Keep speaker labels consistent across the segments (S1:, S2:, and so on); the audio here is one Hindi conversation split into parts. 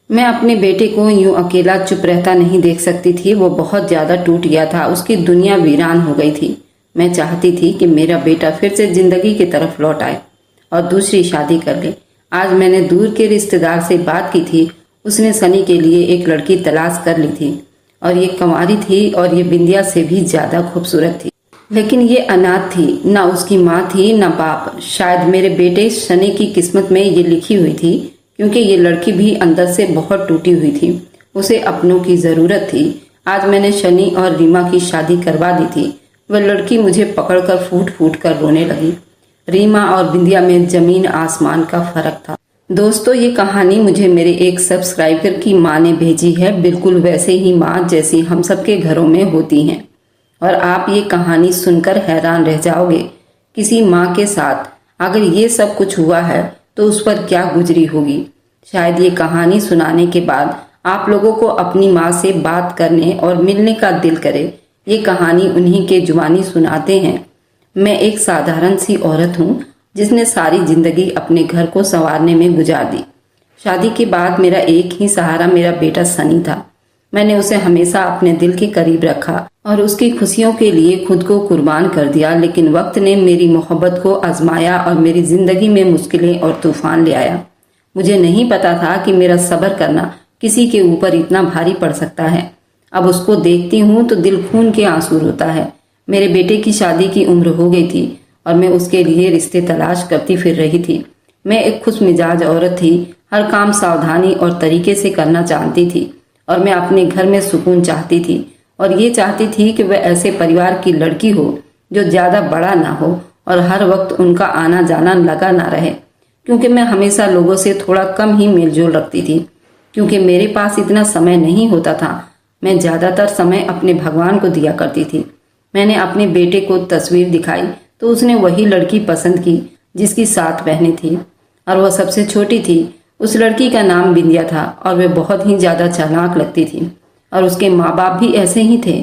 S1: मैं अपने बेटे को यूं अकेला चुप रहता नहीं देख सकती थी। वो बहुत ज्यादा टूट गया था, उसकी दुनिया वीरान हो गई थी। मैं चाहती थी कि मेरा बेटा फिर से जिंदगी की तरफ लौट आए और दूसरी शादी कर ले। आज मैंने दूर के रिश्तेदार से बात की थी। उसने सनी के लिए एक लड़की तलाश कर ली थी और ये कंवारी थी और ये बिंदिया से भी ज्यादा खूबसूरत थी। लेकिन ये अनाथ थी, ना उसकी माँ थी ना बाप। शायद मेरे बेटे सनी की किस्मत में ये लिखी हुई थी, क्योंकि ये लड़की भी अंदर से बहुत टूटी हुई थी। उसे अपनों की जरूरत थी। आज मैंने शनि और रीमा की शादी करवा दी थी। वह लड़की मुझे पकड़कर फूट फूट कर रोने लगी। रीमा और बिंदिया में जमीन आसमान का फर्क था। दोस्तों, ये कहानी मुझे मेरे एक सब्सक्राइबर की माँ ने भेजी है। बिल्कुल वैसे ही माँ जैसी हम सबके घरों में होती हैं। और आप ये कहानी सुनकर हैरान रह जाओगे। किसी माँ के साथ अगर ये सब कुछ हुआ है तो उस पर क्या गुजरी होगी। शायद ये कहानी सुनाने के बाद आप लोगों को अपनी माँ से बात करने और मिलने का दिल करे। ये कहानी उन्हीं के जुबानी सुनाते हैं। मैं एक साधारण सी औरत हूँ जिसने सारी जिंदगी अपने घर को संवारने में गुजार दी। शादी के बाद मेरा एक ही सहारा मेरा बेटा सनी था। मैंने उसे हमेशा अपने दिल के करीब रखा और उसकी खुशियों के लिए खुद को कुर्बान कर दिया। लेकिन वक्त ने मेरी मोहब्बत को आजमाया और मेरी जिंदगी में मुश्किलें और तूफान ले आया। मुझे नहीं पता था कि मेरा सब्र करना किसी के ऊपर इतना भारी पड़ सकता है। अब उसको देखती हूँ तो दिल खून के आंसू रोता है। मेरे बेटे की शादी की उम्र हो गई थी और मैं उसके लिए रिश्ते तलाश करती फिर रही थी। मैं एक खुश मिजाज औरत थी। हर काम सावधानी और तरीके से करना जानती थी और मैं अपने घर में सुकून चाहती थी। और ये चाहती थी कि वह ऐसे परिवार की लड़की हो जो ज्यादा बड़ा ना हो और हर वक्त उनका आना जाना लगा ना रहे। क्योंकि मैं हमेशा लोगों से थोड़ा कम ही मेलजोल रखती थी, क्योंकि मेरे पास इतना समय नहीं होता था। मैं ज्यादातर समय अपने भगवान को दिया करती थी। मैंने अपने बेटे को तस्वीर दिखाई तो उसने वही लड़की पसंद की जिसकी 7 बहनें थी और वह सबसे छोटी थी। उस लड़की का नाम बिंदिया था और वह बहुत ही ज्यादा चालाक लगती थी और उसके माँ बाप भी ऐसे ही थे।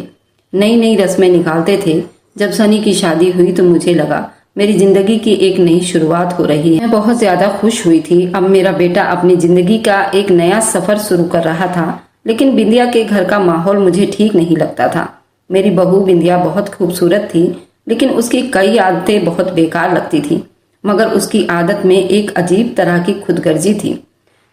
S1: नई नई रस्में निकालते थे। जब सनी की शादी हुई तो मुझे लगा मेरी जिंदगी की एक नई शुरुआत हो रही है। मैं बहुत ज्यादा खुश हुई थी। अब मेरा बेटा अपनी जिंदगी का एक नया सफर शुरू कर रहा था। लेकिन बिंदिया के घर का माहौल मुझे ठीक नहीं लगता था। मेरी बहू बिंदिया बहुत खूबसूरत थी, लेकिन उसकी कई आदतें बहुत बेकार लगती थी। मगर उसकी आदत में एक अजीब तरह की खुदगर्जी थी।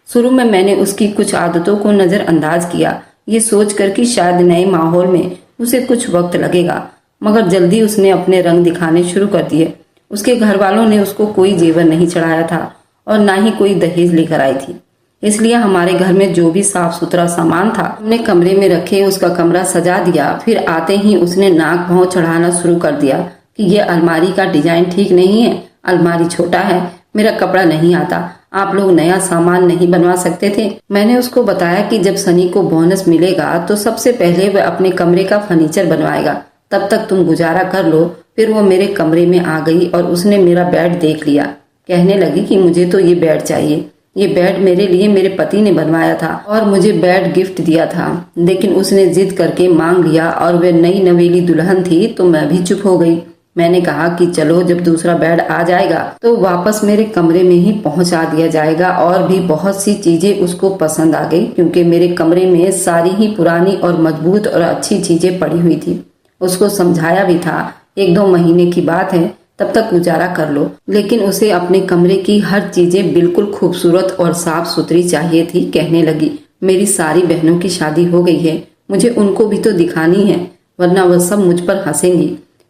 S1: शुरू में मैंने उसकी कुछ आदतों को नजरअंदाज किया, ये सोचकर कि शायद नए माहौल में उसे कुछ वक्त लगेगा। मगर जल्दी उसने अपने रंग दिखाने शुरू कर दिए। उसके घर वालों ने उसको कोई जेवर नहीं चढ़ाया था और ना ही कोई दहेज लेकर आई थी। इसलिए हमारे घर में जो भी साफ सुथरा सामान था हमने कमरे में रखे, उसका कमरा सजा दिया। फिर आते ही उसने नाक भौं चढ़ाना शुरू कर दिया कि ये अलमारी का डिजाइन ठीक नहीं है, अलमारी छोटा है, मेरा कपड़ा नहीं आता, आप लोग नया सामान नहीं बनवा सकते थे। मैंने उसको बताया कि जब सनी को बोनस मिलेगा तो सबसे पहले वह अपने कमरे का फर्नीचर बनवाएगा, तब तक तुम गुजारा कर लो। फिर वो मेरे कमरे में आ गई और उसने मेरा बेड देख लिया। कहने लगी कि मुझे तो ये बेड चाहिए। ये बेड मेरे लिए मेरे पति ने बनवाया था और मुझे बेड गिफ्ट दिया था। लेकिन उसने जिद करके मांग लिया और वह नई नवेली दुल्हन थी तो मैं भी चुप हो गई। मैंने कहा कि चलो जब दूसरा बेड आ जाएगा तो वापस मेरे कमरे में ही पहुंचा दिया जाएगा। और भी बहुत सी चीजें उसको पसंद आ गई, क्योंकि मेरे कमरे में सारी ही पुरानी और मजबूत और अच्छी चीजें पड़ी हुई थी। उसको समझाया भी था 1-2 महीने की बात है, तब तक गुजारा कर लो। लेकिन उसे अपने कमरे की हर चीजें बिल्कुल खूबसूरत और साफ सुथरी चाहिए थी। कहने लगी मेरी सारी बहनों की शादी हो गई है, मुझे उनको भी तो दिखानी है, वरना वह सब मुझ पर हंसेंगी।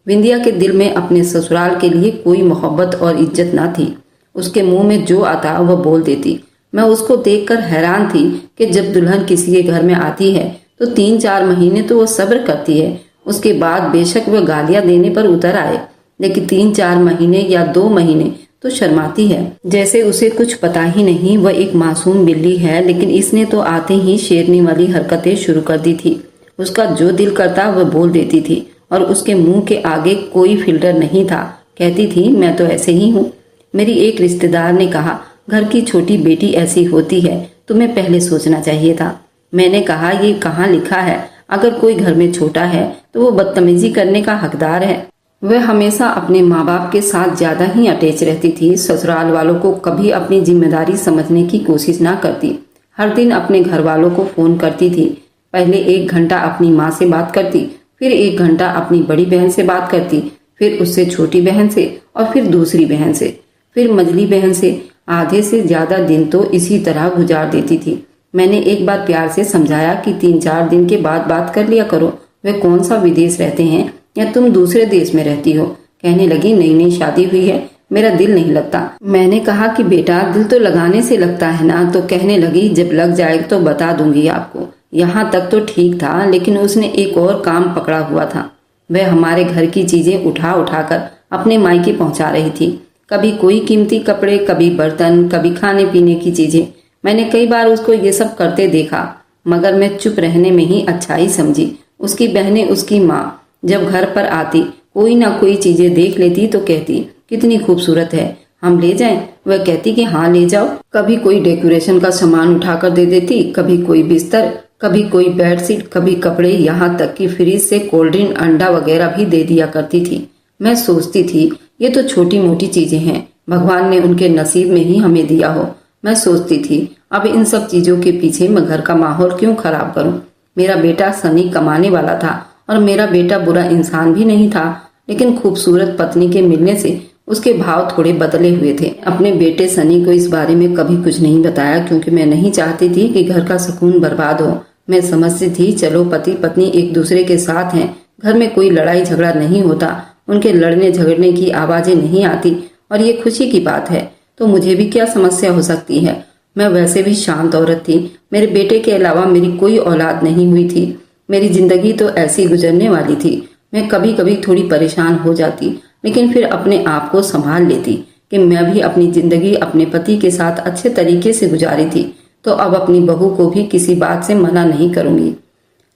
S1: बिंदिया के दिल में अपने ससुराल के लिए कोई मोहब्बत और इज्जत न थी। उसके मुंह में जो आता वह बोल देती। मैं उसको देखकर हैरान थी कि जब दुल्हन किसी के घर में आती है तो 3-4 महीने तो वो सब्र करती है। उसके बाद बेशक वह गालियां देने पर उतर आए, लेकिन 3-4 महीने या 2 महीने तो शर्माती है, जैसे उसे कुछ पता ही नहीं। वह एक मासूम बिल्ली है, लेकिन इसने तो आते ही शेरनी वाली हरकतें शुरू कर दी थी। उसका जो दिल करता वह बोल देती थी और उसके मुंह के आगे कोई फिल्टर नहीं था। कहती थी मैं तो ऐसे ही हूँ। मेरी एक रिश्तेदार ने कहा घर की छोटी बेटी ऐसी होती है, तुम्हें पहले सोचना चाहिए था। मैंने कहा ये कहाँ लिखा है, अगर कोई घर में छोटा है तो वो बदतमीजी करने का हकदार है। वह हमेशा अपने माँ बाप के साथ ज्यादा ही अटैच रहती थी। ससुराल वालों को कभी अपनी जिम्मेदारी समझने की कोशिश ना करती। हर दिन अपने घर वालों को फोन करती थी। पहले 1 घंटा अपनी माँ से बात करती, फिर 1 घंटा अपनी बड़ी बहन से बात करती, फिर उससे छोटी बहन से और फिर दूसरी बहन से, फिर मझली बहन से। आधे से ज्यादा दिन तो इसी तरह गुजार देती थी। मैंने एक बार प्यार से समझाया कि 3-4 दिन के बाद बात कर लिया करो, वे कौन सा विदेश रहते हैं या तुम दूसरे देश में रहती हो। कहने लगी नई नई शादी हुई है, मेरा दिल नहीं लगता। मैंने कहा कि बेटा दिल तो लगाने से लगता है ना। तो कहने लगी जब लग जाएगा तो बता दूंगी आपको। यहाँ तक तो ठीक था, लेकिन उसने एक और काम पकड़ा हुआ था। वह हमारे घर की चीजें उठा उठाकर अपने मायके पहुंचा रही थी। कभी कोई कीमती कपड़े, कभी बर्तन, कभी खाने पीने की चीजें। मैंने कई बार उसको ये सब करते देखा, मगर मैं चुप रहने में ही अच्छाई समझी। उसकी बहनें, उसकी माँ जब घर पर आती, कोई ना कोई चीजें देख लेती तो कहती कितनी खूबसूरत है, हम ले जाएं? वह कहती कि हाँ ले जाओ। कभी कोई डेकोरेशन का सामान उठाकर दे देती, कभी कोई बिस्तर, कभी कोई बेडशीट, कभी कपड़े, यहाँ तक कि फ्रिज से कोल्ड ड्रिंक, अंडा वगैरह भी दे दिया करती थी। मैं सोचती थी ये तो छोटी मोटी चीजें हैं, भगवान ने उनके नसीब में ही हमें दिया हो। मैं सोचती थी अब इन सब चीजों के पीछे मैं घर का माहौल क्यों खराब करूं। मेरा बेटा सनी कमाने वाला था और मेरा बेटा बुरा इंसान भी नहीं था, लेकिन खूबसूरत पत्नी के मिलने से उसके भाव थोड़े बदले हुए थे। अपने बेटे सनी को इस बारे में कभी कुछ नहीं बताया, क्योंकि मैं नहीं चाहती थी कि घर का सुकून बर्बाद हो। मैं समझती थी चलो पति पत्नी एक दूसरे के साथ हैं, घर में कोई लड़ाई झगड़ा नहीं होता, उनके लड़ने झगड़ने की आवाजें नहीं आती और ये खुशी की बात है, तो मुझे भी क्या समस्या हो सकती है। मैं वैसे भी शांत औरत थी। मेरे बेटे के अलावा मेरी कोई औलाद नहीं हुई थी। मेरी जिंदगी तो ऐसी गुजरने वाली थी। मैं कभी कभी थोड़ी परेशान हो जाती, लेकिन फिर अपने आप को संभाल लेती कि मैं भी अपनी जिंदगी अपने पति के साथ अच्छे तरीके से गुजारी थी, तो अब अपनी बहू को भी किसी बात से मना नहीं करूंगी।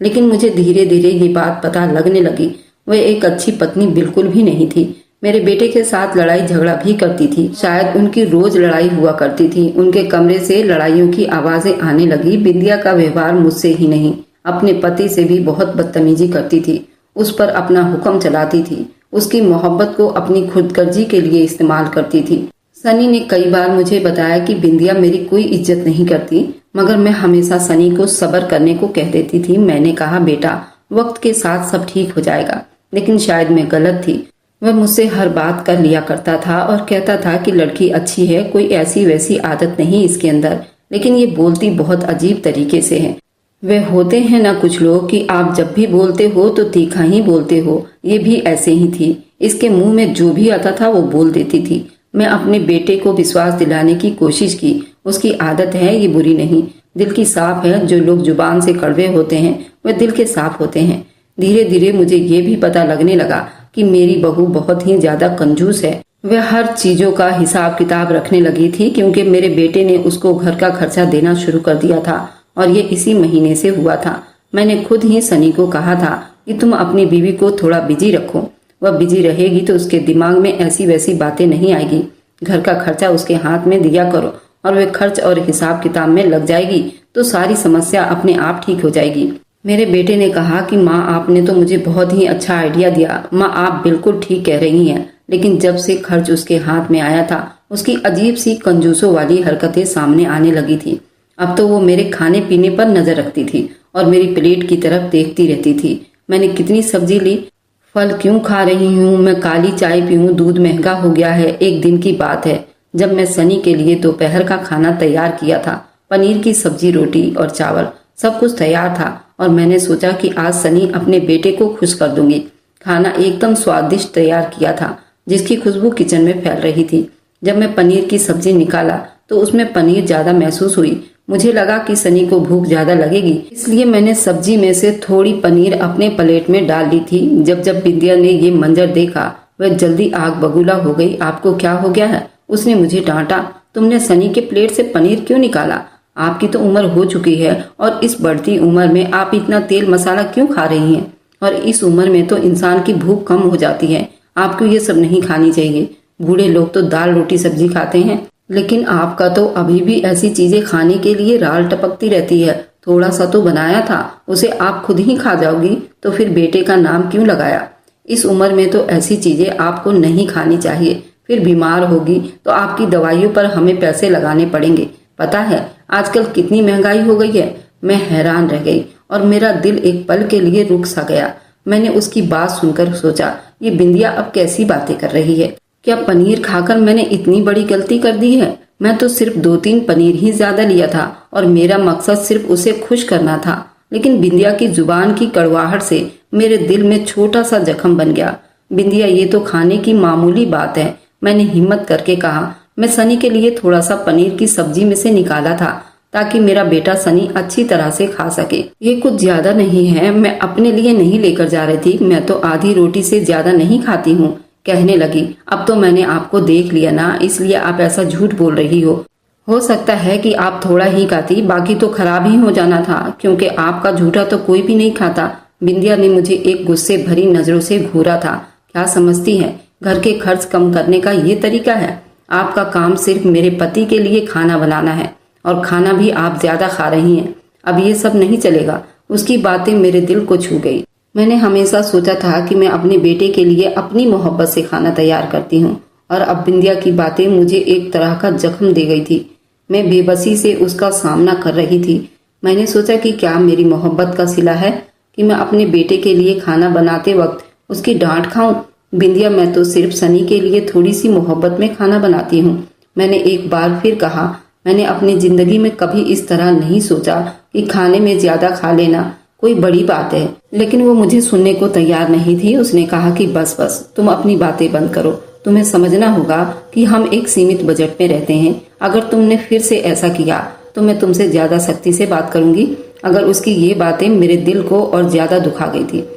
S1: लेकिन मुझे धीरे धीरे ये बात पता लगने लगी, वह एक अच्छी पत्नी बिल्कुल भी नहीं थी। मेरे बेटे के साथ लड़ाई झगड़ा भी करती थी। शायद उनकी रोज लड़ाई हुआ करती थी। उनके कमरे से लड़ाइयों की आवाजें आने लगी। बिंदिया का व्यवहार मुझसे ही नहीं, अपने पति से भी बहुत बदतमीजी करती थी। उस पर अपना हुक्म चलाती थी। उसकी मोहब्बत को अपनी खुदगर्जी के लिए इस्तेमाल करती थी। सनी ने कई बार मुझे बताया कि बिंदिया मेरी कोई इज्जत नहीं करती, मगर मैं हमेशा सनी को सब्र करने को कह देती थी। मैंने कहा बेटा वक्त के साथ सब ठीक हो जाएगा, लेकिन शायद मैं गलत थी। वह मुझसे हर बात कर लिया करता था और कहता था कि लड़की अच्छी है, कोई ऐसी वैसी आदत नहीं इसके अंदर, लेकिन ये बोलती बहुत अजीब तरीके से है। वे होते हैं ना कुछ लोग कि आप जब भी बोलते हो तो तीखा ही बोलते हो, ये भी ऐसे ही थी। इसके मुंह में जो भी आता था वो बोल देती थी। मैं अपने बेटे को विश्वास दिलाने की कोशिश की, उसकी आदत है ये बुरी नहीं, दिल की साफ है। जो लोग जुबान से कड़वे होते हैं वे दिल के साफ होते हैं। धीरे धीरे मुझे ये भी पता लगने लगा कि मेरी बहू बहुत ही ज्यादा कंजूस है। वह हर चीजों का हिसाब किताब रखने लगी थी, क्योंकि मेरे बेटे ने उसको घर का खर्चा देना शुरू कर दिया था और ये इसी महीने से हुआ था। मैंने खुद ही सनी को कहा था कि तुम अपनी बीवी को थोड़ा बिजी रखो, वह बिजी रहेगी तो उसके दिमाग में ऐसी वैसी बातें नहीं आएगी। घर का खर्चा उसके हाथ में दिया करो और वह खर्च और हिसाब किताब में लग जाएगी तो सारी समस्या अपने आप ठीक हो जाएगी। मेरे बेटे ने कहा कि माँ आपने तो मुझे बहुत ही अच्छा आइडिया दिया। माँ आप बिल्कुल ठीक कह रही हैं, लेकिन जब से खर्च उसके हाथ में आया था उसकी अजीब सी कंजूसों वाली हरकतें सामने आने लगी थी। अब तो वो मेरे खाने पीने पर नजर रखती थी और मेरी प्लेट की तरफ देखती रहती थी। मैंने कितनी सब्जी ली, फल क्यों खा रही हूँ, मैं काली चाय पीऊँ, दूध महंगा हो गया है। एक दिन की बात है जब मैं सनी के लिए दोपहर का खाना तैयार किया था। पनीर की सब्जी, रोटी और चावल सब कुछ तैयार था और मैंने सोचा कि आज सनी अपने बेटे को खुश कर दूंगी। खाना एकदम स्वादिष्ट तैयार किया था, जिसकी खुशबू किचन में फैल रही थी। जब मैं पनीर की सब्जी निकाला तो उसमें पनीर ज्यादा महसूस हुई। मुझे लगा कि सनी को भूख ज्यादा लगेगी, इसलिए मैंने सब्जी में से थोड़ी पनीर अपने प्लेट में डाल ली थी। जब बिंदिया ने ये मंजर देखा वह जल्दी आग बबूला हो गई। आपको क्या हो गया है, उसने मुझे डांटा। तुमने सनी के प्लेट से पनीर क्यों निकाला? आपकी तो उम्र हो चुकी है और इस बढ़ती उम्र में आप इतना तेल मसाला क्यों खा रही हैं? और इस उम्र में तो इंसान की भूख कम हो जाती है, आपको ये सब नहीं खानी चाहिए। बूढ़े लोग तो दाल रोटी सब्जी खाते हैं, लेकिन आपका तो अभी भी ऐसी चीजें खाने के लिए राल टपकती रहती है। थोड़ा सा तो बनाया था, उसे आप खुद ही खा जाओगी, तो फिर बेटे का नाम क्यों लगाया? इस उम्र में तो ऐसी चीजें आपको नहीं खानी चाहिए, फिर बीमार होगी तो आपकी दवाइयों पर हमें पैसे लगाने पड़ेंगे। पता है आजकल कितनी महंगाई हो गई है। मैं हैरान रह गई और मेरा दिल एक पल के लिए रुक सा गया। मैंने उसकी बात सुनकर सोचा, ये बिंदिया अब कैसी बातें कर रही है। क्या पनीर खाकर मैंने इतनी बड़ी गलती कर दी है? मैं तो सिर्फ 2-3 पनीर ही ज्यादा लिया था और मेरा मकसद सिर्फ उसे खुश करना था। लेकिन बिंदिया की जुबान की कड़वाहट से मेरे दिल में छोटा सा जख्म बन गया। बिंदिया, ये तो खाने की मामूली बात है। मैंने हिम्मत करके कहा। मैं सनी के लिए थोड़ा सा पनीर की सब्जी में से निकाला था ताकि मेरा बेटा सनी अच्छी तरह से खा सके। ये कुछ ज्यादा नहीं है, मैं अपने लिए नहीं लेकर जा रही थी। मैं तो आधी रोटी से ज्यादा नहीं खाती हूँ, कहने लगी। अब तो मैंने आपको देख लिया ना, इसलिए आप ऐसा झूठ बोल रही हो सकता है कि आप थोड़ा ही खाती, बाकी तो खराब ही हो जाना था, क्योंकि आपका झूठा तो कोई भी नहीं खाता। बिंदिया ने मुझे एक गुस्से भरी नजरों से घूरा था। क्या समझती है, घर के खर्च कम करने का ये तरीका है? आपका काम सिर्फ मेरे पति के लिए खाना बनाना है और खाना भी आप ज्यादा खा रही हैं। अब ये सब नहीं चलेगा। उसकी बातें मेरे दिल को छू गई। मैंने हमेशा सोचा था कि मैं अपने बेटे के लिए अपनी मोहब्बत से खाना तैयार करती हूँ, और अब बिंदिया की बातें मुझे एक तरह का जख्म दे गई थी। मैं बेबसी से उसका सामना कर रही थी। मैंने सोचा कि क्या मेरी मोहब्बत का सिला है कि मैं अपने बेटे के लिए खाना बनाते वक्त उसकी डांट खाऊं? बिंदिया, मैं तो सिर्फ सनी के लिए थोड़ी सी मोहब्बत में खाना बनाती हूँ। मैंने एक बार फिर कहा। मैंने अपनी जिंदगी में कभी इस तरह नहीं सोचा कि खाने में ज्यादा खा लेना कोई बड़ी बात है। लेकिन वो मुझे सुनने को तैयार नहीं थी। उसने कहा कि बस बस, तुम अपनी बातें बंद करो। तुम्हें समझना होगा कि हम एक सीमित बजट में रहते हैं। अगर तुमने फिर से ऐसा किया तो मैं तुमसे ज्यादा सख्ती से बात करूंगी। अगर उसकी ये बातें मेरे दिल को और ज्यादा दुखा गई थी।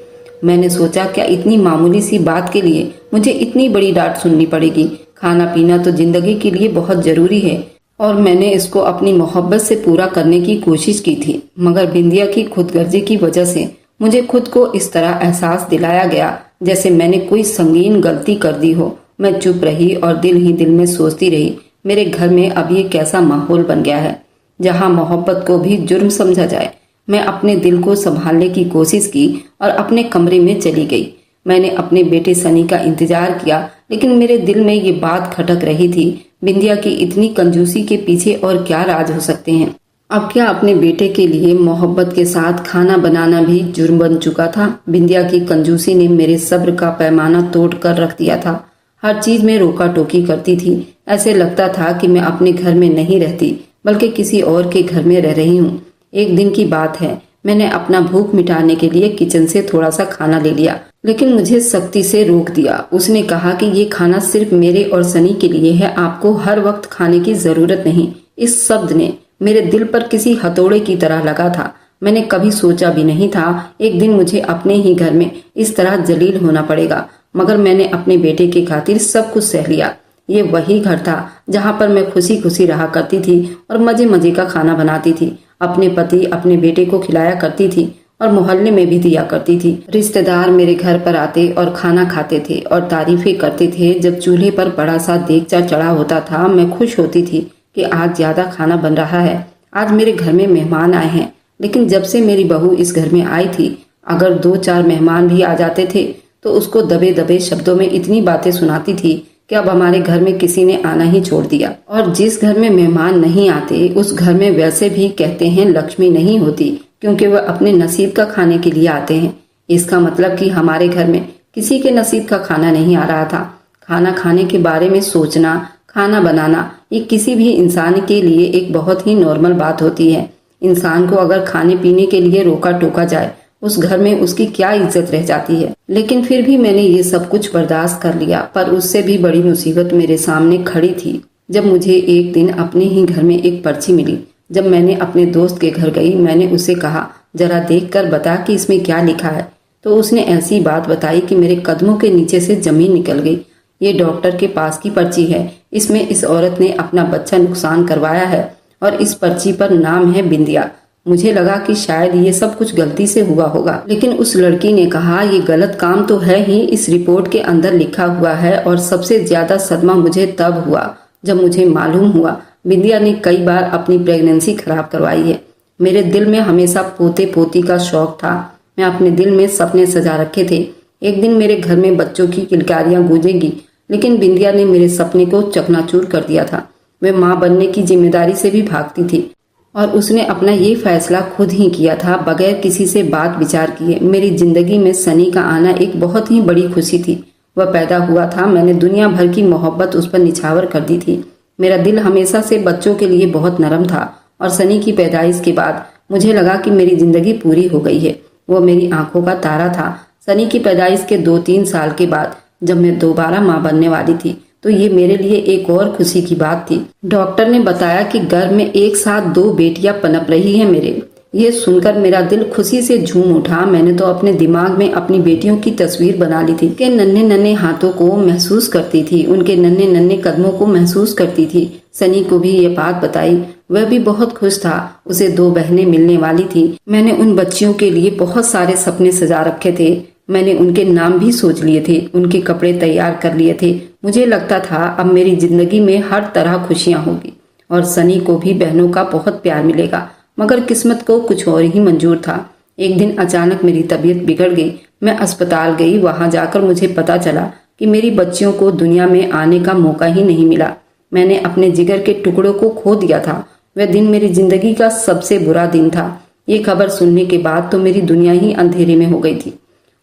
S1: मैंने सोचा, क्या इतनी मामूली सी बात के लिए मुझे इतनी बड़ी डांट सुननी पड़ेगी? खाना पीना तो जिंदगी के लिए बहुत जरूरी है और मैंने इसको अपनी मोहब्बत से पूरा करने की कोशिश की थी। मगर बिंदिया की खुदगर्जी की वजह से मुझे खुद को इस तरह एहसास दिलाया गया जैसे मैंने कोई संगीन गलती कर दी हो। मैं चुप रही और दिल ही दिल में सोचती रही, मेरे घर में अब ये कैसा माहौल बन गया है जहां मोहब्बत को भी जुर्म समझा जाए। मैं अपने दिल को संभालने की कोशिश की और अपने कमरे में चली गई। मैंने अपने बेटे सनी का इंतजार किया, लेकिन मेरे दिल में ये बात खटक रही थी, बिंदिया की इतनी कंजूसी के पीछे और क्या राज हो सकते हैं? अब क्या अपने बेटे के लिए मोहब्बत के साथ खाना बनाना भी जुर्म बन चुका था? बिंदिया की कंजूसी ने मेरे सब्र का पैमाना तोड़ कर रख दिया था। हर चीज में रोका टोकी करती थी। ऐसे लगता था कि मैं अपने घर में नहीं रहती बल्कि किसी और के घर में रह रही हूँ। एक दिन की बात है, मैंने अपना भूख मिटाने के लिए किचन से थोड़ा सा खाना ले लिया, लेकिन मुझे सख्ती से रोक दिया। उसने कहा कि ये खाना सिर्फ मेरे और सनी के लिए है, आपको हर वक्त खाने की जरूरत नहीं। इस शब्द ने मेरे दिल पर किसी हथौड़े की तरह लगा था। मैंने कभी सोचा भी नहीं था एक दिन मुझे अपने ही घर में इस तरह जलील होना पड़ेगा, मगर मैंने अपने बेटे की खातिर सब कुछ सह लिया। ये वही घर था जहाँ पर मैं खुशी खुशी रहा करती थी और मजे मजे का खाना बनाती थी। अपने पति अपने बेटे को खिलाया करती थी और मोहल्ले में भी दिया करती थी। रिश्तेदार मेरे घर पर आते और खाना खाते थे और तारीफें करते थे। जब चूल्हे पर बड़ा सा देगचा चढ़ा होता था, मैं खुश होती थी कि आज ज्यादा खाना बन रहा है, आज मेरे घर में मेहमान आए हैं। लेकिन जब से मेरी बहू इस घर में आई थी, अगर 2-4 मेहमान भी आ जाते थे तो उसको दबे दबे शब्दों में इतनी बातें सुनाती थी कि अब हमारे घर में किसी ने आना ही छोड़ दिया। और जिस घर में मेहमान नहीं आते उस घर में वैसे भी कहते हैं लक्ष्मी नहीं होती, क्योंकि वह अपने नसीब का खाने के लिए आते हैं। इसका मतलब कि हमारे घर में किसी के नसीब का खाना नहीं आ रहा था। खाना खाने के बारे में सोचना, खाना बनाना, ये किसी भी इंसान के लिए एक बहुत ही नॉर्मल बात होती है। इंसान को अगर खाने पीने के लिए रोका टोका जाए, उस घर में उसकी क्या इज्जत रह जाती है। लेकिन फिर भी मैंने ये सब कुछ बर्दाश्त कर लिया। पर उससे भी बड़ी मुसीबत मेरे सामने खड़ी थी जब मुझे एक दिन अपने ही घर में एक पर्ची मिली। जब मैंने अपने दोस्त के घर गई, मैंने उसे कहा, जरा देख कर बता कि इसमें क्या लिखा है। तो उसने ऐसी बात बताई कि मेरे कदमों के नीचे से जमीन निकल गई। ये डॉक्टर के पास की पर्ची है। इसमें इस औरत ने अपना बच्चा नुकसान करवाया है और इस पर्ची पर नाम है बिंदिया। मुझे लगा कि शायद ये सब कुछ गलती से हुआ होगा, लेकिन उस लड़की ने कहा ये गलत काम तो है ही, इस रिपोर्ट के अंदर लिखा हुआ है। और सबसे ज्यादा सदमा मुझे तब हुआ जब मुझे मालूम हुआ बिंदिया ने कई बार अपनी प्रेगनेंसी खराब करवाई है। मेरे दिल में हमेशा पोते पोती का शौक था। मैं अपने दिल में सपने सजा रखे थे, एक दिन मेरे घर में बच्चों की किलकारियां गूंजेंगी। लेकिन बिंदिया ने मेरे सपने को चकनाचूर कर दिया था। मैं माँ बनने की जिम्मेदारी से भी भागती थी। और उसने अपना ये फैसला खुद ही किया था, बगैर किसी से बात विचार किए। मेरी जिंदगी में सनी का आना एक बहुत ही बड़ी खुशी थी। वह पैदा हुआ था, मैंने दुनिया भर की मोहब्बत उस पर निछावर कर दी थी। मेरा दिल हमेशा से बच्चों के लिए बहुत नरम था और सनी की पैदाइश के बाद मुझे लगा कि मेरी जिंदगी पूरी हो गई है। वो मेरी आंखों का तारा था। सनी की पैदाइश के 2-3 साल के बाद जब मैं दोबारा माँ बनने वाली थी तो ये मेरे लिए एक और खुशी की बात थी। डॉक्टर ने बताया कि गर्भ में एक साथ 2 बेटियां पनप रही हैं मेरे। ये सुनकर मेरा दिल खुशी से झूम उठा। मैंने तो अपने दिमाग में अपनी बेटियों की तस्वीर बना ली थी कि नन्हे नन्हे हाथों को महसूस करती थी, उनके नन्हे नन्हे कदमों को महसूस करती थी। सनी को भी ये बात बताई, वह भी बहुत खुश था। उसे 2 बहनें मिलने वाली थी। मैंने उन बच्चियों के लिए बहुत सारे सपने सजा रखे थे। मैंने उनके नाम भी सोच लिए थे, उनके कपड़े तैयार कर लिए थे। मुझे लगता था अब मेरी जिंदगी में हर तरह खुशियां होगी और सनी को भी बहनों का बहुत प्यार मिलेगा। मगर किस्मत को कुछ और ही मंजूर था। एक दिन अचानक मेरी तबीयत बिगड़ गई। मैं अस्पताल गई। वहां जाकर मुझे पता चला कि मेरी बच्चियों को दुनिया में आने का मौका ही नहीं मिला। मैंने अपने जिगर के टुकड़ों को खो दिया था। वह दिन मेरी जिंदगी का सबसे बुरा दिन था। ये खबर सुनने के बाद तो मेरी दुनिया ही अंधेरे में हो गई थी।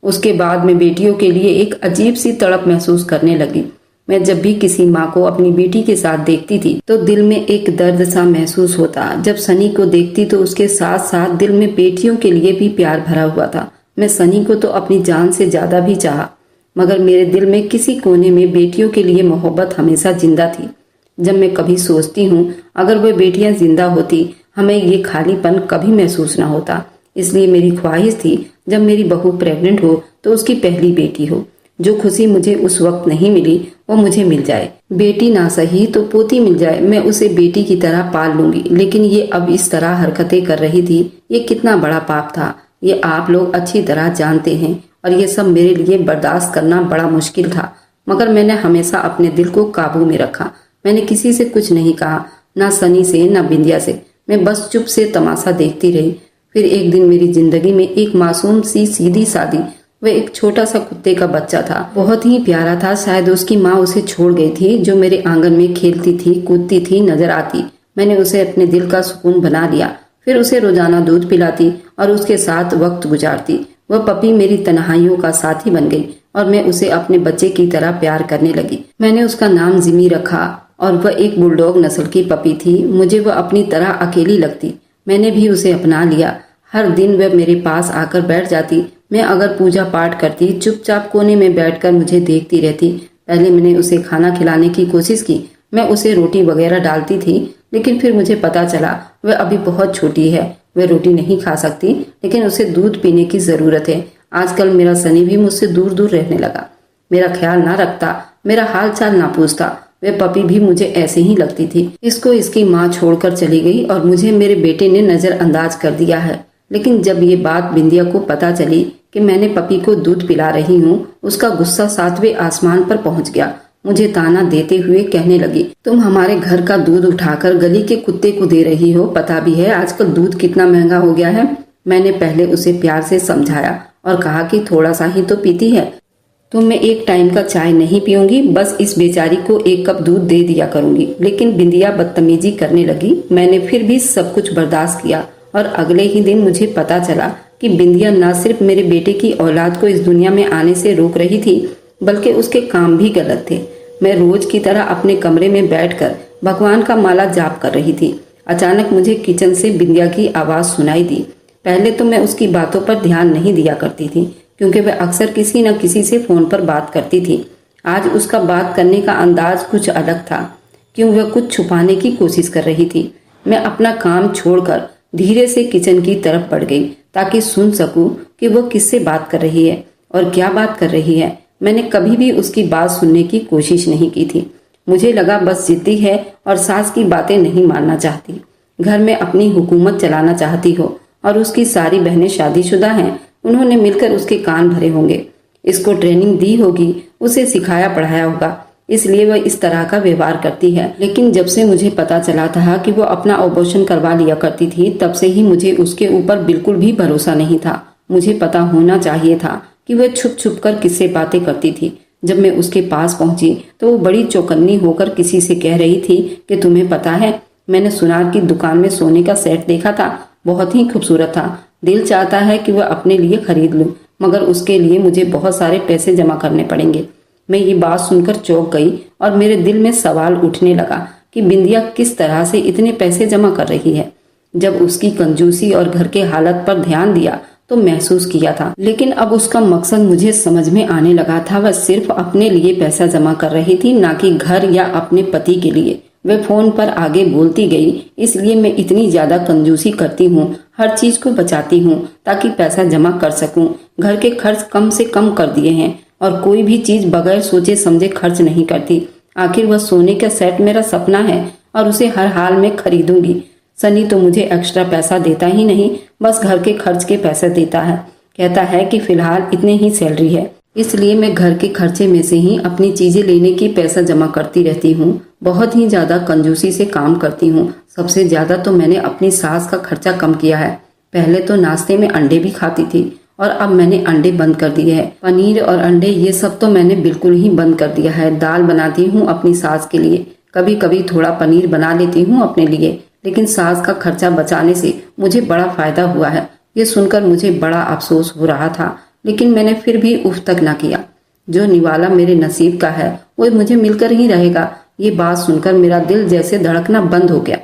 S1: उसके बाद मैं बेटियों के लिए एक अजीब सी तड़प महसूस करने लगी। मैं जब भी किसी माँ को अपनी बेटी के साथ देखती थी तो दिल में एक दर्द सा महसूस होता। जब सनी को देखती तो उसके साथ साथ दिल में बेटियों के लिए भी प्यार भरा हुआ था। मैं सनी को तो अपनी जान से ज्यादा भी चाहा, मगर मेरे दिल में किसी कोने में बेटियों के लिए मोहब्बत हमेशा जिंदा थी। जब मैं कभी सोचती हूँ अगर वह बेटियां जिंदा होती हमें ये खालीपन कभी महसूस न होता। इसलिए मेरी ख्वाहिश थी जब मेरी बहू प्रेग्नेंट हो तो उसकी पहली बेटी हो। जो खुशी मुझे उस वक्त नहीं मिली वो मुझे मिल जाए। बेटी ना सही तो पोती मिल जाए, मैं उसे बेटी की तरह पाल लूंगी। लेकिन ये अब इस तरह हरकतें कर रही थी, ये कितना बड़ा पाप था, ये आप लोग अच्छी तरह जानते हैं और ये सब मेरे लिए बर्दाश्त करना बड़ा मुश्किल था। मगर मैंने हमेशा अपने दिल को काबू में रखा। मैंने किसी से कुछ नहीं कहा, ना सनी से ना बिंदिया से। मैं बस चुप से तमाशा देखती रही। फिर एक दिन मेरी जिंदगी में एक मासूम सी सीधी सादी वह एक छोटा सा कुत्ते का बच्चा था। बहुत ही प्यारा था। शायद उसकी माँ उसे छोड़ गई थी, जो मेरे आंगन में खेलती थी, कूदती थी, नजर आती। मैंने उसे अपने दिल का सुकून बना लिया। फिर उसे रोजाना दूध पिलाती और उसके साथ वक्त गुजारती। वह पपी मेरी तन्हाइयों का साथी बन गई और मैं उसे अपने बच्चे की तरह प्यार करने लगी। मैंने उसका नाम जिमी रखा और वह एक बुलडॉग नस्ल की पपी थी। मुझे वह अपनी तरह अकेली लगती। मैंने भी उसे अपना लिया। हर दिन वह मेरे पास आकर बैठ जाती। मैं अगर पूजा पाठ करती, चुपचाप कोने में बैठकर मुझे देखती रहती। पहले मैंने उसे खाना खिलाने की कोशिश की। मैं उसे रोटी वगैरह डालती थी, लेकिन फिर मुझे पता चला वह अभी बहुत छोटी है, वह रोटी नहीं खा सकती, लेकिन उसे दूध पीने की जरूरत है। आजकल मेरा सनी भी मुझसे दूर दूर रहने लगा, मेरा ख्याल ना रखता, मेरा हाल चाल ना पूछता। वह पपी भी मुझे ऐसे ही लगती थी। इसको इसकी माँ छोड़कर चली गई और मुझे मेरे बेटे ने नजरअंदाज कर दिया है। लेकिन जब ये बात बिंदिया को पता चली कि मैंने पपी को दूध पिला रही हूँ, उसका गुस्सा 7वें आसमान पर पहुँच गया। मुझे ताना देते हुए कहने लगी, तुम हमारे घर का दूध उठाकर गली के कुत्ते को दे रही हो। पता भी है आजकल दूध कितना महंगा हो गया है। मैंने पहले उसे प्यार से समझाया और कहा कि थोड़ा सा ही तो पीती है, तो मैं एक टाइम का चाय नहीं पीऊंगी, बस इस बेचारी को 1 कप दूध दे दिया करूंगी। लेकिन बिंदिया बदतमीजी करने लगी। मैंने फिर भी सब कुछ बर्दाश्त किया और अगले ही दिन मुझे पता चला कि बिंदिया न सिर्फ मेरे बेटे की औलाद को इस दुनिया में आने से रोक रही थी, बल्कि उसके काम भी गलत थे। मैं रोज की तरह अपने कमरे में बैठकर भगवान का माला जाप कर रही थी। अचानक मुझे किचन से बिंदिया की आवाज सुनाई दी। पहले तो मैं उसकी बातों पर ध्यान नहीं दिया करती थी, क्योंकि वह अक्सर किसी न किसी से फोन पर बात करती थी। आज उसका बात करने का अंदाज कुछ अलग था। क्यों वह कुछ छुपाने की कोशिश कर रही थी। मैं अपना काम छोड़कर धीरे से किचन की तरफ बढ़ गई ताकि सुन सकूं कि वह किससे बात कर रही है और क्या बात कर रही है। मैंने कभी भी उसकी बात सुनने की कोशिश नहीं की थी। मुझे लगा बस जिद्दी है और सास की बातें नहीं मानना चाहती। घर में अपनी हुकूमत चलाना चाहती हो और उसकी सारी बहनें शादीशुदा हैं। उन्होंने मिलकर उसके कान भरे होंगे, इसको ट्रेनिंग दी होगी, उसे सिखाया पढ़ाया होगा, इसलिए वह इस तरह का व्यवहार करती है। लेकिन जब से मुझे पता चला था कि वो अपना ऑपरेशन करवा लिया करती थी, तब से ही मुझे उसके ऊपर बिल्कुल भी भरोसा नहीं था। मुझे पता होना चाहिए था कि वह छुप छुप कर किससे बातें करती थी। जब मैं उसके पास पहुंची तो वो बड़ी चौकन्नी होकर किसी से कह रही थी कि तुम्हें पता है मैंने सुनार की दुकान में सोने का सेट देखा था, बहुत ही खूबसूरत था। दिल चाहता है कि वह अपने लिए खरीद लूं, मगर उसके लिए मुझे बहुत सारे पैसे जमा करने पड़ेंगे। मैं ये बात सुनकर चौंक गई और मेरे दिल में सवाल उठने लगा कि बिंदिया किस तरह से इतने पैसे जमा कर रही है। जब उसकी कंजूसी और घर के हालत पर ध्यान दिया तो महसूस किया था, लेकिन अब उसका मकसद मुझे समझ में आने लगा था। वह सिर्फ अपने लिए पैसा जमा कर रही थी, ना कि घर या अपने पति के लिए। वह फोन पर आगे बोलती गई, इसलिए मैं इतनी ज्यादा कंजूसी करती हूँ, हर चीज को बचाती हूँ ताकि पैसा जमा कर सकूं। घर के खर्च कम से कम कर दिए हैं और कोई भी चीज बगैर सोचे समझे खर्च नहीं करती। आखिर वह सोने का सेट मेरा सपना है और उसे हर हाल में खरीदूंगी। सनी तो मुझे एक्स्ट्रा पैसा देता ही नहीं, बस घर के खर्च के पैसे देता है। कहता है कि फिलहाल इतने ही सैलरी है, इसलिए मैं घर के खर्चे में से ही अपनी चीजें लेने की पैसा जमा करती रहती हूँ। बहुत ही ज्यादा कंजूसी से काम करती हूँ। सबसे ज्यादा तो मैंने अपनी सास का खर्चा कम किया है। पहले तो नाश्ते में अंडे भी खाती थी और अब मैंने अंडे बंद कर दिए हैं। पनीर और अंडे ये सब तो मैंने बिल्कुल ही बंद कर दिया है। दाल बनाती हूँ अपनी सास के लिए, कभी कभी थोड़ा पनीर बना लेती हूँ अपने लिए, लेकिन सास का खर्चा बचाने से मुझे बड़ा फायदा हुआ है। ये सुनकर मुझे बड़ा अफसोस हो रहा था, लेकिन मैंने फिर भी उफ तक ना किया। जो निवाला मेरे नसीब का है वो मुझे मिलकर ही रहेगा। ये बात सुनकर मेरा दिल जैसे धड़कना बंद हो गया।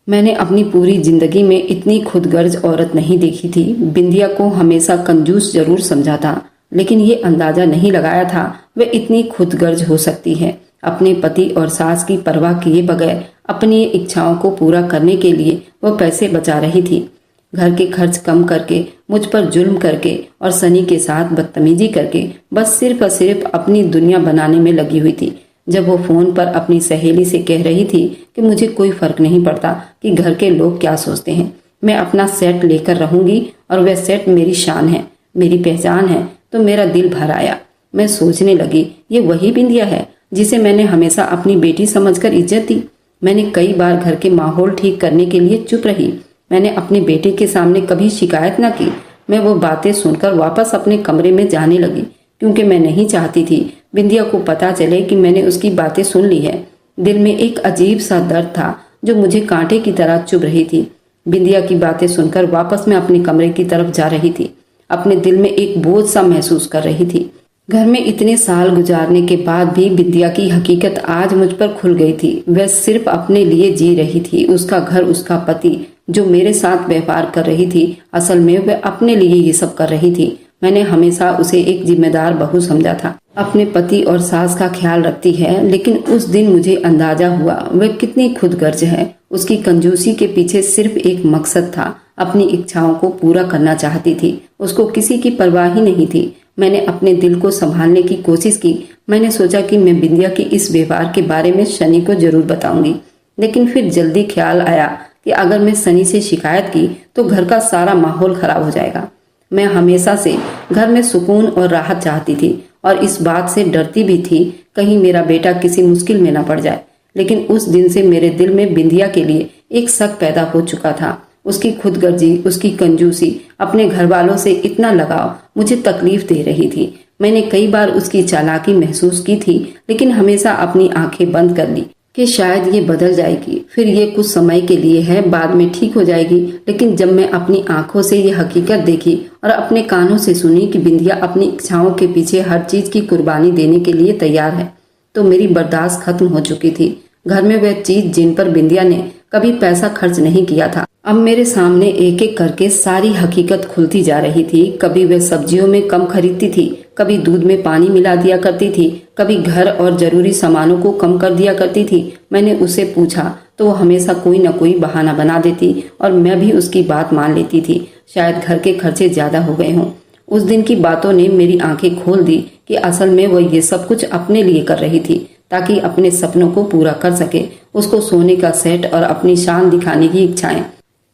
S1: मैंने अपनी पूरी जिंदगी में इतनी खुदगर्ज औरत नहीं देखी थी। बिंदिया को हमेशा कंजूस जरूर समझा था, लेकिन ये अंदाजा नहीं लगाया था वह इतनी खुदगर्ज हो सकती है। अपने पति और सास की परवाह किए बगैर अपनी इच्छाओं को पूरा करने के लिए वह पैसे बचा रही थी। घर के खर्च कम करके, मुझ पर जुल्म करके और सनी के साथ बदतमीजी करके बस सिर्फ और सिर्फ अपनी दुनिया बनाने में लगी हुई थी। जब वो फोन पर अपनी सहेली से कह रही थी कि मुझे कोई फर्क नहीं पड़ता कि घर के लोग क्या सोचते हैं, मैं अपना सेट लेकर रहूंगी और वह सेट मेरी शान है, मेरी पहचान है, तो मेरा दिल भर आया। मैं सोचने लगी, ये वही बिंदिया है जिसे मैंने हमेशा अपनी बेटी समझकर इज्जत दी। मैंने कई बार घर के माहौल ठीक करने के लिए चुप रही। मैंने अपने बेटे के सामने कभी शिकायत न की। मैं वो बातें सुनकर वापस अपने कमरे में जाने लगी, क्योंकि मैं नहीं चाहती थी बिंदिया को पता चले कि मैंने उसकी बातें सुन ली है। दिल में एक अजीब सा दर्द था जो मुझे कांटे की तरह चुभ रही थी। बिंदिया की बातें सुनकर वापस मैं अपने कमरे की तरफ जा रही थी। अपने दिल में एक बोझ सा महसूस कर रही थी। घर में इतने साल गुजारने के बाद भी बिंदिया की हकीकत आज मुझ पर खुल गई थी। वह सिर्फ अपने लिए जी रही थी। उसका घर, उसका पति जो मेरे साथ व्यापार कर रही थी, असल में वह अपने लिए ये सब कर रही थी। मैंने हमेशा उसे एक जिम्मेदार बहू समझा था, अपने पति और सास का ख्याल रखती है, लेकिन उस दिन मुझे अंदाजा हुआ वह कितनी खुदगर्ज है। उसकी कंजूसी के पीछे सिर्फ एक मकसद था, अपनी इच्छाओं को पूरा करना चाहती थी। उसको किसी की परवाह ही नहीं थी। मैंने अपने दिल को संभालने की कोशिश की। मैंने सोचा कि मैं बिंदिया के इस व्यवहार के बारे में सनी को जरूर बताऊंगी, लेकिन फिर जल्दी ख्याल आया कि अगर मैं सनी से शिकायत की तो घर का सारा माहौल खराब हो जाएगा। मैं हमेशा से घर में सुकून और राहत चाहती थी और इस बात से डरती भी थी कहीं मेरा बेटा किसी मुश्किल में न पड़ जाए। लेकिन उस दिन से मेरे दिल में बिंदिया के लिए एक शक पैदा हो चुका था। उसकी खुदगर्जी, उसकी कंजूसी, अपने घर वालों से इतना लगाव मुझे तकलीफ दे रही थी। मैंने कई बार उसकी चालाकी महसूस की थी, लेकिन हमेशा अपनी आंखें बंद कर ली कि शायद ये बदल जाएगी, फिर ये कुछ समय के लिए है, बाद में ठीक हो जाएगी। लेकिन जब मैं अपनी आंखों से ये हकीकत देखी और अपने कानों से सुनी कि बिंदिया अपनी इच्छाओं के पीछे हर चीज की कुर्बानी देने के लिए तैयार है, तो मेरी बर्दाश्त खत्म हो चुकी थी। घर में वह चीज जिन पर बिंदिया ने कभी पैसा खर्च नहीं किया था, अब मेरे सामने एक एक करके सारी हकीकत खुलती जा रही थी। कभी वह सब्जियों में कम खरीदती थी, कभी दूध में पानी मिला दिया करती थी, कभी घर और जरूरी सामानों को कम कर दिया करती थी। मैंने उससे पूछा तो वो हमेशा कोई न कोई बहाना बना देती और मैं भी उसकी बात मान लेती थी। शायद घर के खर्चे ज्यादा हो गए हों। उस दिन की बातों ने मेरी आंखें खोल दी कि असल में वह ये सब कुछ अपने लिए कर रही थी, ताकि अपने सपनों को पूरा कर सके। उसको सोने का सेट और अपनी शान दिखाने की इच्छाएं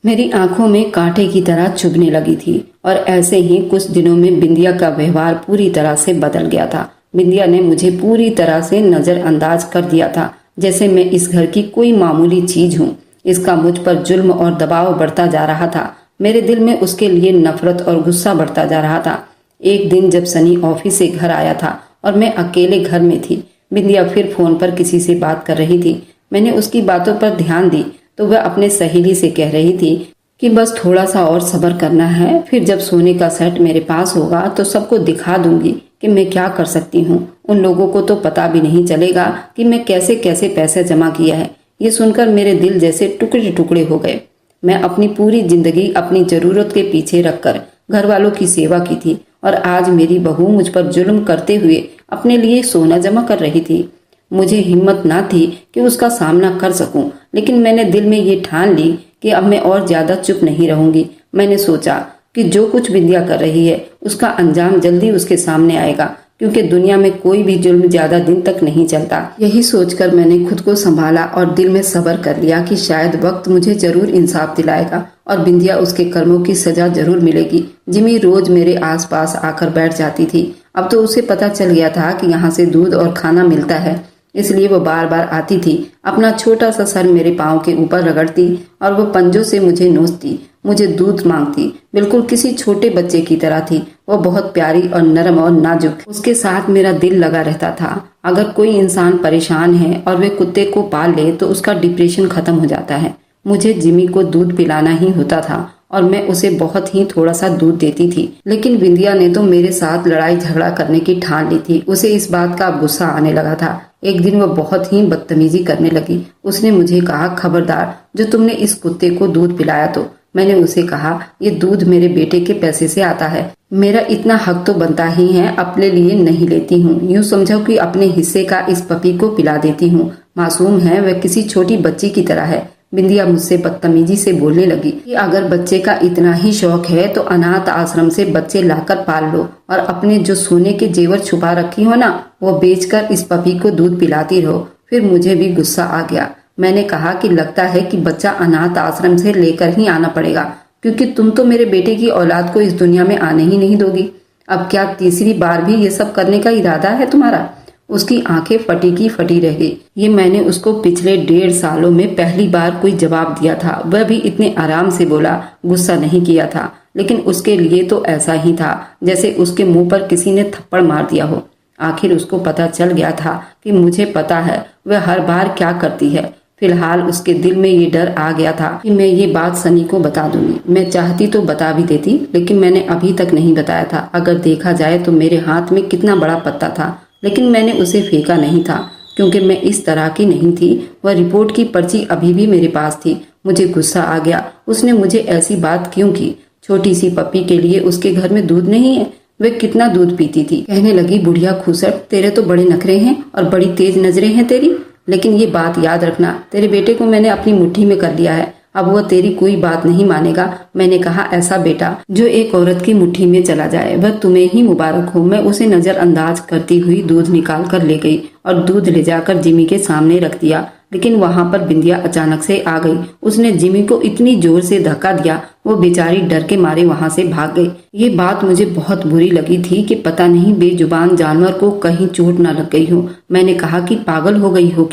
S1: मेरी आंखों में कांटे की तरह चुभने लगी थी। और ऐसे ही कुछ दिनों में बिंदिया का व्यवहार पूरी तरह से बदल गया था। बिंदिया ने मुझे पूरी तरह से नजरअंदाज कर दिया था, जैसे मैं इस घर की कोई मामूली चीज हूँ। इसका मुझ पर जुल्म और दबाव बढ़ता जा रहा था। मेरे दिल में उसके लिए नफरत और गुस्सा बढ़ता जा रहा था। एक दिन जब सनी ऑफिस से घर आया था और मैं अकेले घर में थी, बिंदिया फिर फोन पर किसी से बात कर रही थी। मैंने उसकी बातों पर ध्यान दी तो वह अपने सहेली से कह रही थी कि बस थोड़ा सा और सब्र करना है, फिर जब सोने का सेट मेरे पास होगा तो सबको दिखा दूंगी कि मैं क्या कर सकती हूँ। उन लोगों को तो पता भी नहीं चलेगा कि मैं कैसे कैसे पैसे जमा किया है। ये सुनकर मेरे दिल जैसे टुकड़े टुकड़े हो गए। मैं अपनी पूरी जिंदगी अपनी जरूरत के पीछे रखकर घर वालों की सेवा की थी और आज मेरी बहू मुझ पर जुल्म करते हुए अपने लिए सोना जमा कर रही थी। मुझे हिम्मत ना थी कि उसका सामना कर सकूं, लेकिन मैंने दिल में ये ठान ली कि अब मैं और ज्यादा चुप नहीं रहूंगी। मैंने सोचा कि जो कुछ विंध्या कर रही है उसका अंजाम जल्दी उसके सामने आएगा, क्योंकि दुनिया में कोई भी जुल्म ज्यादा दिन तक नहीं चलता। यही सोचकर मैंने खुद को संभाला और दिल में सब्र कर लिया कि शायद वक्त मुझे जरूर इंसाफ दिलाएगा और विंध्या उसके कर्मों की सजा जरूर मिलेगी। जिमी रोज मेरे आसपास आकर बैठ जाती थी। अब तो उसे पता चल गया था कि यहाँ से दूध और खाना मिलता है, इसलिए वो बार बार आती थी, अपना छोटा सा सर मेरे पाँव के ऊपर रगड़ती और वो पंजों से मुझे नोचती, मुझे दूध मांगती। बिल्कुल किसी छोटे बच्चे की तरह थी। वो बहुत प्यारी और नरम और नाजुक। उसके साथ मेरा दिल लगा रहता था। अगर कोई इंसान परेशान है और वे कुत्ते को पाल ले तो उसका डिप्रेशन खत्म हो जाता है। मुझे जिमी को दूध पिलाना ही होता था और मैं उसे बहुत ही थोड़ा सा दूध देती थी, लेकिन विंध्या ने तो मेरे साथ लड़ाई झगड़ा करने की ठान ली थी। उसे इस बात का अब गुस्सा आने लगा था। एक दिन वो बहुत ही बदतमीजी करने लगी। उसने मुझे कहा, खबरदार जो तुमने इस कुत्ते को दूध पिलाया तो। मैंने उसे कहा, ये दूध मेरे बेटे के पैसे से आता है, मेरा इतना हक तो बनता ही है, अपने लिए नहीं लेती हूँ। यूँ समझो कि अपने हिस्से का इस पपी को पिला देती हूँ। मासूम है, वह किसी छोटी बच्ची की तरह है। बिंदिया मुझसे बदतमीजी से बोलने लगी कि अगर बच्चे का इतना ही शौक है तो अनाथ आश्रम से बच्चे लाकर पाल लो और अपने जो सोने के जेवर छुपा रखी हो ना, वो बेचकर इस पपी को दूध पिलाती रहो। फिर मुझे भी गुस्सा आ गया। मैंने कहा कि लगता है कि बच्चा अनाथ आश्रम से लेकर ही आना पड़ेगा, क्योंकि तुम तो मेरे बेटे की औलाद को इस दुनिया में आने ही नहीं दोगी। अब क्या तीसरी बार भी ये सब करने का इरादा है तुम्हारा? उसकी आंखें फटी की फटी रह गई। ये मैंने उसको पिछले 1.5 सालों में पहली बार कोई जवाब दिया था। वह भी इतने आराम से बोला, गुस्सा नहीं किया था, लेकिन उसके लिए तो ऐसा ही था जैसे उसके मुंह पर किसी ने थप्पड़ मार दिया हो। आखिर उसको पता चल गया था कि मुझे पता है वह हर बार क्या करती है। फिलहाल उसके दिल में ये डर आ गया था कि मैं ये बात सनी को बता दूंगी। मैं चाहती तो बता भी देती, लेकिन मैंने अभी तक नहीं बताया था। अगर देखा जाए तो मेरे हाथ में कितना बड़ा पत्ता था, लेकिन मैंने उसे फेंका नहीं था, क्योंकि मैं इस तरह की नहीं थी। वह रिपोर्ट की पर्ची अभी भी मेरे पास थी। मुझे गुस्सा आ गया। उसने मुझे ऐसी बात क्यों की? छोटी सी पप्पी के लिए उसके घर में दूध नहीं है? वे कितना दूध पीती थी। कहने लगी, बुढ़िया खूसट, तेरे तो बड़े नखरे हैं और बड़ी तेज नजरें हैं तेरी, लेकिन ये बात याद रखना, तेरे बेटे को मैंने अपनी मुट्ठी में कर लिया है। अब वह तेरी कोई बात नहीं मानेगा। मैंने कहा, ऐसा बेटा जो एक औरत की मुट्ठी में चला जाए वह तुम्हें ही मुबारक हो। मैं उसे नजरअंदाज करती हुई दूध निकाल कर ले गई और दूध ले जाकर जिमी के सामने रख दिया। लेकिन वहां पर बिंदिया अचानक से आ गई। उसने जिमी को इतनी जोर से धक्का दिया, वो बेचारी डर के मारे वहां से भाग गई। ये बात मुझे बहुत बुरी लगी थी कि पता नहीं बेजुबान जानवर को कहीं चोट न लग गई हो। मैंने कहा कि पागल हो गई हो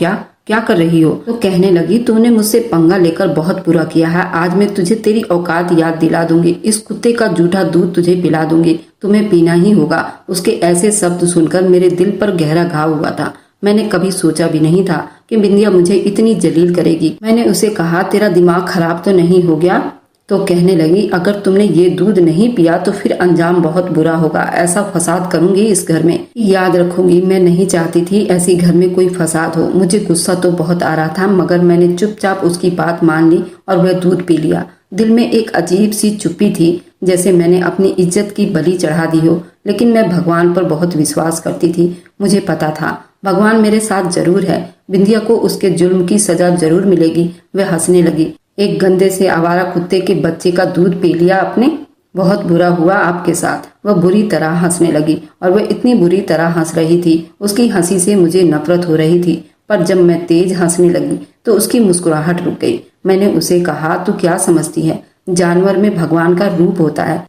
S1: क्या कर रही हो? तो कहने लगी, तूने मुझसे पंगा लेकर बहुत बुरा किया है। आज मैं तुझे तेरी औकात याद दिला दूंगी। इस कुत्ते का जूठा दूध तुझे पिला दूंगी, तुम्हें पीना ही होगा। उसके ऐसे शब्द सुनकर मेरे दिल पर गहरा घाव हुआ था। मैंने कभी सोचा भी नहीं था कि बिंदिया मुझे इतनी जलील करेगी। मैंने उसे कहा, तेरा दिमाग खराब तो नहीं हो गया? तो कहने लगी, अगर तुमने ये दूध नहीं पिया तो फिर अंजाम बहुत बुरा होगा। ऐसा फसाद करूंगी इस घर में, याद रखूंगी। मैं नहीं चाहती थी ऐसी घर में कोई फसाद हो। मुझे गुस्सा तो बहुत आ रहा था, मगर मैंने चुपचाप उसकी बात मान ली और वह दूध पी लिया। दिल में एक अजीब सी चुप्पी थी, जैसे मैंने अपनी इज्जत की बलि चढ़ा दी हो। लेकिन मैं भगवान पर बहुत विश्वास करती थी। मुझे पता था भगवान मेरे साथ जरूर है। बिंदिया को उसके जुल्म की सजा जरूर मिलेगी। वह हंसने लगी। एक गंदे से आवारा कुत्ते के बच्चे का दूध पी लिया आपने? बहुत बुरा हुआ आपके साथ। वह बुरी तरह हंसने लगी और वह इतनी बुरी तरह हंस रही थी, उसकी हंसी से मुझे नफरत हो रही थी। पर जब मैं तेज हंसने लगी तो उसकी मुस्कुराहट रुक गई। मैंने उसे कहा, तू क्या समझती है? जानवर में भगवान का रूप होता है,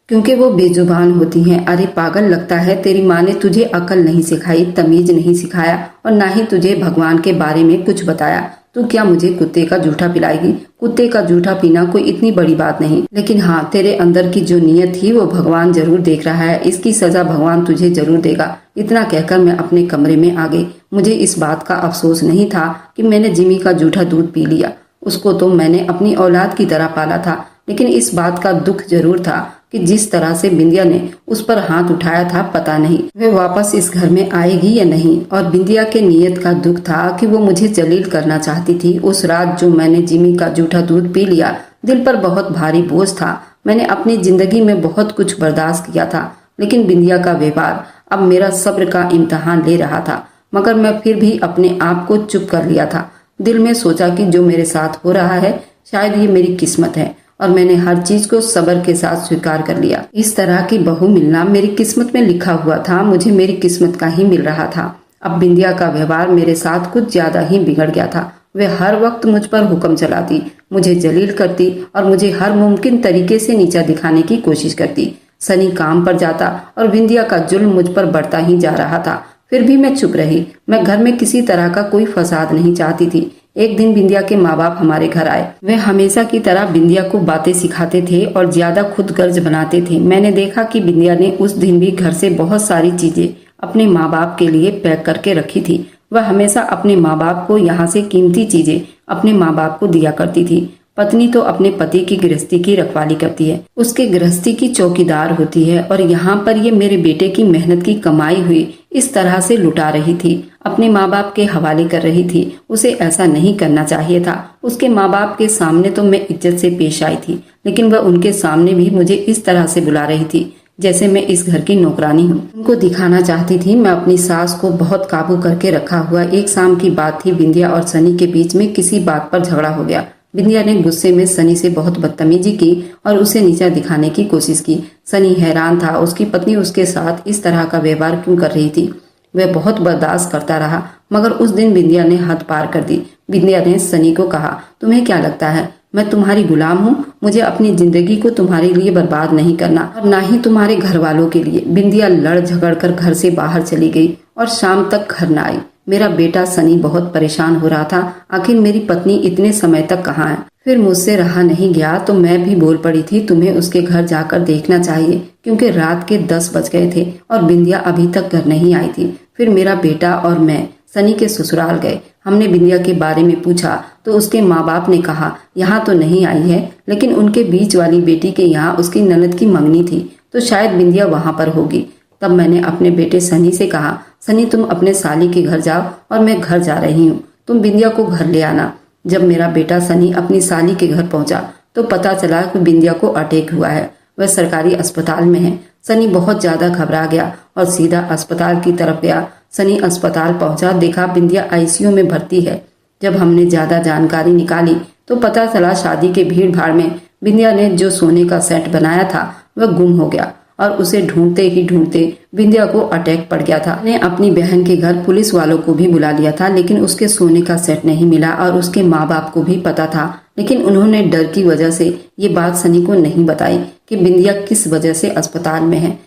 S1: क्योंकि वो बेजुबान होती हैं। अरे पागल, लगता है तेरी माँ ने तुझे अकल नहीं सिखाई, तमीज नहीं सिखाया और ना ही तुझे भगवान के बारे में कुछ बताया। तू क्या मुझे कुत्ते का जूठा पिलाएगी? कुत्ते का जूठा पीना कोई इतनी बड़ी बात नहीं, लेकिन हाँ, तेरे अंदर की जो नीयत थी वो भगवान जरूर देख रहा है। इसकी सजा भगवान तुझे जरूर देगा। इतना कहकर मैं अपने कमरे में आ गई। मुझे इस बात का अफसोस नहीं था कि मैंने जिमी का जूठा दूध पी लिया। उसको तो मैंने अपनी औलाद की तरह पाला था, लेकिन इस बात का दुख जरूर था कि जिस तरह से बिंदिया ने उस पर हाथ उठाया था, पता नहीं वे वापस इस घर में आएगी या नहीं। और बिंदिया के नीयत का दुख था कि वो मुझे जलील करना चाहती थी। उस रात जो मैंने जिमी का जूठा दूध पी लिया, दिल पर बहुत भारी बोझ था। मैंने अपनी जिंदगी में बहुत कुछ बर्दाश्त किया था, लेकिन बिंदिया का व्यवहार अब मेरा सब्र का इम्तिहान ले रहा था। मगर मैं फिर भी अपने आप को चुप कर लिया था। दिल में सोचा कि जो मेरे साथ हो रहा है शायद ये मेरी किस्मत है, और मैंने हर चीज को सब्र के साथ स्वीकार कर लिया। इस तरह की बहू मिलना मेरी किस्मत में लिखा हुआ था, मुझे मेरी किस्मत का ही मिल रहा था। अब बिंदिया का व्यवहार मेरे साथ कुछ ज्यादा ही बिगड़ गया था। वे हर वक्त मुझ पर हुक्म चलाती, मुझे जलील करती और मुझे हर मुमकिन तरीके से नीचा दिखाने की कोशिश करती। सनी काम पर जाता और बिंदिया का जुल्म मुझ पर बढ़ता ही जा रहा था। फिर भी मैं चुप रही। मैं घर में किसी तरह का कोई फसाद नहीं चाहती थी। एक दिन बिंदिया के माँ बाप हमारे घर आए। वे हमेशा की तरह बिंदिया को बातें सिखाते थे और ज्यादा खुद गर्ज बनाते थे। मैंने देखा कि बिंदिया ने उस दिन भी घर से बहुत सारी चीजें अपने माँ बाप के लिए पैक करके रखी थी। वह हमेशा अपने माँ बाप को यहाँ से कीमती चीजें अपने माँ बाप को दिया करती थी। पत्नी तो अपने पति की गृहस्थी की रखवाली करती है, उसके गृहस्थी की चौकीदार होती है, और यहाँ पर ये मेरे बेटे की मेहनत की कमाई हुई इस तरह से लुटा रही थी, अपने माँ बाप के हवाले कर रही थी। उसे ऐसा नहीं करना चाहिए था। उसके माँ बाप के सामने तो मैं इज्जत से पेश आई थी, लेकिन वह उनके सामने भी मुझे इस तरह से बुला रही थी जैसे मैं इस घर की नौकरानी हूँ। उनको दिखाना चाहती थी मैं अपनी सास को बहुत काबू करके रखा हुआ। एक शाम की बात थी, बिंदिया और सनी के बीच में किसी बात पर झगड़ा हो गया। बिंदिया ने गुस्से में सनी से बहुत बदतमीजी की और उसे नीचा दिखाने की कोशिश की। सनी हैरान था, उसकी पत्नी उसके साथ इस तरह का व्यवहार क्यों कर रही थी। वह बहुत बर्दाश्त करता रहा, मगर उस दिन बिंदिया ने हद पार कर दी। बिंदिया ने सनी को कहा, तुम्हें क्या लगता है मैं तुम्हारी गुलाम हूँ? मुझे अपनी जिंदगी को तुम्हारे लिए बर्बाद नहीं करना, और ना ही तुम्हारे घर वालों के लिए। बिंदिया लड़ झगड़ कर घर से बाहर चली गई और शाम तक घर न आई। मेरा बेटा सनी बहुत परेशान हो रहा था, आखिर मेरी पत्नी इतने समय तक कहाँ है। फिर मुझसे रहा नहीं गया तो मैं भी बोल पड़ी थी, तुम्हें उसके घर जाकर देखना चाहिए, क्योंकि रात के 10 बज गए थे और बिंदिया अभी तक घर नहीं आई थी। फिर मेरा बेटा और मैं सनी के ससुराल गए। हमने बिंदिया के बारे में पूछा तो उसके माँ बाप ने कहा यहाँ तो नहीं आई है, लेकिन उनके बीच वाली बेटी के यहाँ उसकी ननद की मंगनी थी, तो शायद बिंदिया वहाँ पर होगी। तब मैंने अपने बेटे सनी से कहा, सनी तुम अपने साली के घर जाओ और मैं घर जा रही हूँ, तुम बिंदिया को घर ले आना। जब मेरा बेटा सनी अपनी साली के घर पहुंचा तो पता चला कि बिंदिया को अटैक हुआ है। वह सरकारी अस्पताल में है। सनी बहुत ज्यादा घबरा गया और सीधा अस्पताल की तरफ गया। सनी अस्पताल पहुंचा, देखा बिंदिया आईसीयू में भर्ती है। जब हमने ज्यादा जानकारी निकाली तो पता चला शादी के भीड़ भाड़ में बिंदिया ने जो सोने का सेट बनाया था वह गुम हो गया, और उसे ढूंढते ही ढूंढते बिंदिया को अटैक पड़ गया था। मैंने अपनी बहन के घर पुलिस वालों को भी बुला लिया था, लेकिन उसके सोने का सेट नहीं मिला, और उसके माँ बाप को भी पता था, लेकिन उन्होंने डर की वजह से ये बात सनी को नहीं बताई कि बिंदिया किस वजह से अस्पताल में है।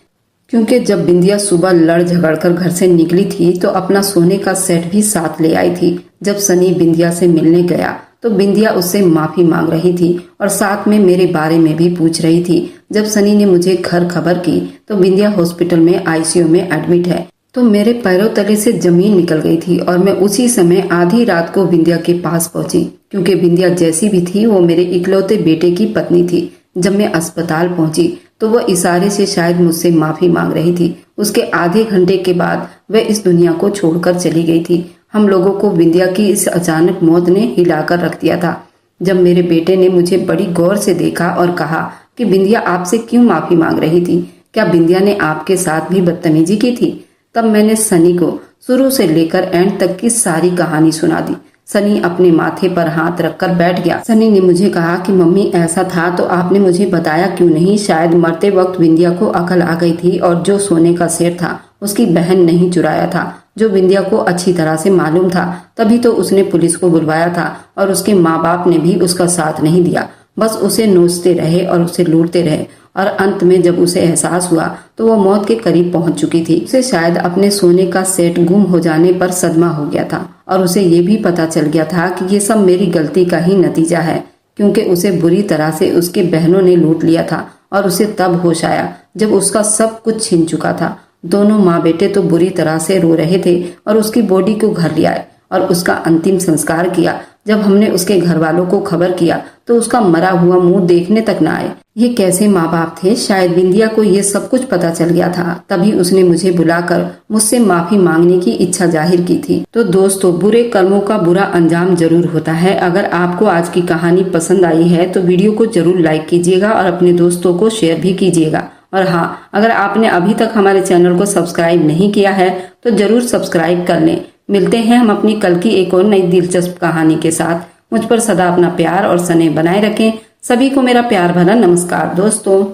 S1: क्योंकि जब बिंदिया सुबह लड़ झगड़ कर घर से निकली थी तो अपना सोने का सेट भी साथ ले आई थी। जब सनी बिंदिया से मिलने गया तो बिंदिया उससे माफी मांग रही थी और साथ में मेरे बारे में भी पूछ रही थी। जब सनी ने मुझे घर खबर की तो बिंदिया हॉस्पिटल में आईसीयू में एडमिट है, तो मेरे पैरों तले से जमीन निकल गई थी, और मैं उसी समय आधी रात को बिंदिया के पास पहुंची। क्योंकि बिंदिया जैसी भी थी वो मेरे इकलौते बेटे की पत्नी थी। जब मैं अस्पताल पहुंची तो वह इशारे से शायद मुझसे माफी मांग रही थी। उसके आधे घंटे के बाद वह इस दुनिया को छोड़कर चली गई थी। हम लोगों को बिंदिया की इस अचानक मौत ने हिलाकर रख दिया था। जब मेरे बेटे ने मुझे बड़ी गौर से देखा और कहा कि बिंदिया आपसे क्यों माफी मांग रही थी, क्या बिंदिया ने आपके साथ भी बदतमीजी की थी? तब मैंने सनी को शुरू से लेकर एंड तक की सारी कहानी सुना दी। सनी अपने माथे पर हाथ रखकर बैठ गया। सनी ने मुझे कहा कि मम्मी ऐसा था तो आपने मुझे बताया क्यों नहीं? शायद मरते वक्त बिंदिया को अकल आ गई थी और जो सोने का सेट था उसकी बहन नहीं चुराया था, जो बिंदिया को अच्छी तरह से मालूम था। तभी तो उसने पुलिस को बुलवाया था और उसके माँ बाप ने भी उसका साथ नहीं दिया, बस उसे नोचते रहे और उसे लूटते रहे। और अंत में जब उसे एहसास हुआ तो वो मौत के करीब पहुंच चुकी थी। उसे शायद अपने सोने का सेट गुम हो जाने पर सदमा हो गया था, और उसे ये भी पता चल गया था कि ये सब मेरी गलती का ही नतीजा है, क्योंकि उसे बुरी तरह से उसके बहनों ने लूट लिया था। और उसे तब होश आया जब उसका सब कुछ छिन चुका था। दोनों माँ बेटे तो बुरी तरह से रो रहे थे और उसकी बॉडी को घर ले आए और उसका अंतिम संस्कार किया। जब हमने उसके घर वालों को खबर किया तो उसका मरा हुआ मुंह देखने तक न आए। ये कैसे माँ बाप थे। शायद बिंदिया को ये सब कुछ पता चल गया था, तभी उसने मुझे बुलाकर मुझसे माफी मांगने की इच्छा जाहिर की थी। तो दोस्तों, बुरे कर्मों का बुरा अंजाम जरूर होता है। अगर आपको आज की कहानी पसंद आई है तो वीडियो को जरूर लाइक कीजिएगा और अपने दोस्तों को शेयर भी कीजिएगा। और हाँ, अगर आपने अभी तक हमारे चैनल को सब्सक्राइब नहीं किया है तो जरूर सब्सक्राइब कर लें। मिलते हैं हम अपनी कल की एक और नई दिलचस्प कहानी के साथ। मुझ पर सदा अपना प्यार और स्नेह बनाए रखें। सभी को मेरा प्यार भरा नमस्कार दोस्तों।